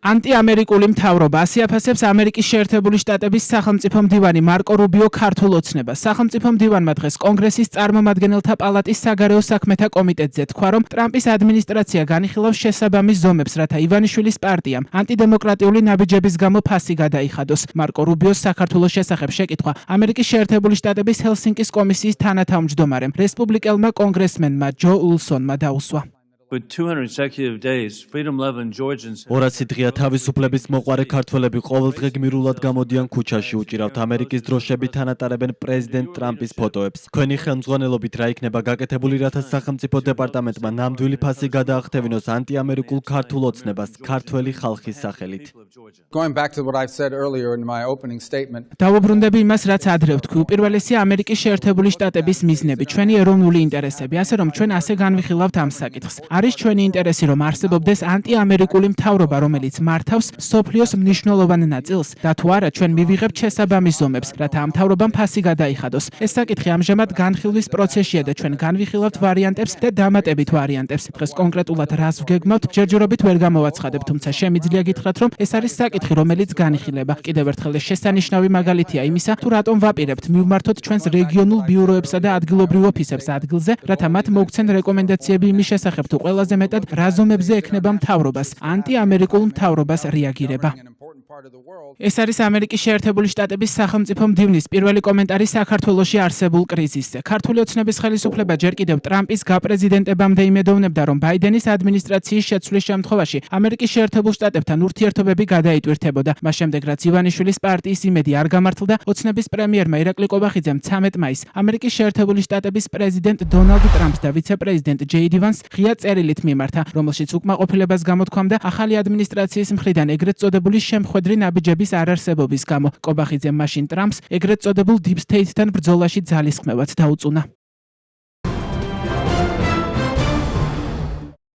ანტიამერიკული მთავრობა ასიაფასებს ამერიკის შეერთებული შტატების სახელმწიფო მდივანი მარკო რუბიო ქართულ ოცნებას. სახელმწიფო მდივანმა დღეს კონგრესის წარმომადგენელთა პალატის საგარეო საქმეთა კომიტეტზე თქვა, რომ ტრამპის ადმინისტრაცია განიხილავს შესაბამის ზომებს, რათა ივანიშვილის პარტიამ ანტიდემოკრატიული ნაბიჯების გამო ფასი გადაიხადოს. მარკო რუბიოს საქართველოს შესახებ შეკითხვა ამერიკის შეერთებული შტატების ჰელსინკის კომისიის თანათავმჯდომარემ, რესპუბლიკელმა კონგრესმენმა ჯო ულსონმა დაუსვა. 200 დღეა თავისუფლების მოყვარე ქართველები ყოველდღე გმირულად გამოდიან ქუჩაში, უჭირავთ ამერიკის დროშები, თანატარებენ პრეზიდენტ ტრამპის ფოტოებს. Თქვენი ხელმძღვანელობით რა იქნება გაკეთებული, რათა სახელმწიფო დეპარტამენტმა ნამდვილი ფასი გადაახტევინოს ანტიამერიკულ ქართულ ოცნებას ქართველი ხალხის სახელით. დავუბრუნდები იმას, რაც ადრე ვთქვი, უპირველესია ამერიკის შეერთებული შტატების მიზნები, ჩვენი ეროვნული ინტერესები, ასე რომ ჩვენ ასე განვიხილავთ ამ საკითხს. არის ჩვენი ინტერესი, რომ არსებობდეს ანტიამერიკული მთავრობა, რომელიც მართავს მსოფლიოს მნიშვნელოვან ნაწილს და თუ არა ჩვენ მივიღებთ შესაბამის ზომებს, რათა ამ მთავრობამ ფასი გადაიხადოს. ეს საკითხი ამჟამად განხილვის პროცესშია და ჩვენ განვიხილავთ ვარიანტებს და დამატებით ვარიანტებს. დღეს კონკრეტულად რას ვგეგმავთ, ჯერჯერობით ვერ გამოვაცხადებ, თუმცა შემიძლია გითხრათ, რომ ეს არის საკითხი, რომელიც განიხილება. კიდევ ერთხელ ეს შესანიშნავი მაგალითია იმისა, თუ რატომ ვაპირებთ მივმართოთ ჩვენს რეგიონულ ბიუროებსა და ადგილობრივ ოფისებს ადგილზე, რათა მათ მოგვცენ რეკომენდაციები იმის შესახებ, თუ ყველაზე მეტად რა ზომებზე ექნება მთავრობას, ანტიამერიკულ მთავრობას რეაგირება. ეს არის ამერიკის შეერთებული შტატების სახელმწიფო მდივნის პირველი კომენტარი საქართველოში არსებულ კრიზისზე. ქართული ოცნების ხელისუფლება ჯერ კიდევ ტრამპის გაპრეზიდენტებამდე იმედოვნებდა, რომ ბაიდენის ადმინისტრაციის შეცვლის შემთხვევაში ამერიკის შეერთებულ შტატებთან ურთიერთობები გადაიტვირთებოდა. მას შემდეგ, რაც ივანიშვილის პარტიის იმედი არ გამართლდა, ოცნების პრემიერმა ირაკლი ყობახიძემ 13 მაისს ამერიკის შეერთებული შტატების პრეზიდენტ დონალდ ტრამპს და ვიცე-პრეზიდენტ ჯეი დი ვანსს ღია წერილით მიმართა, რომელშიც უკმაყოფილებას გამოთქვამდა ახალი ადმინისტრაციის მხრიდან ეგრეთ წოდებული შემხვედრი ნაბიჯების არარსებობის გამო. ყობახიძემ მაშინ ტრამპს ეგრეთ წოდებულ დიპ სტეიტთან ბრძოლაში ძალისხმევაც დაუწუნა.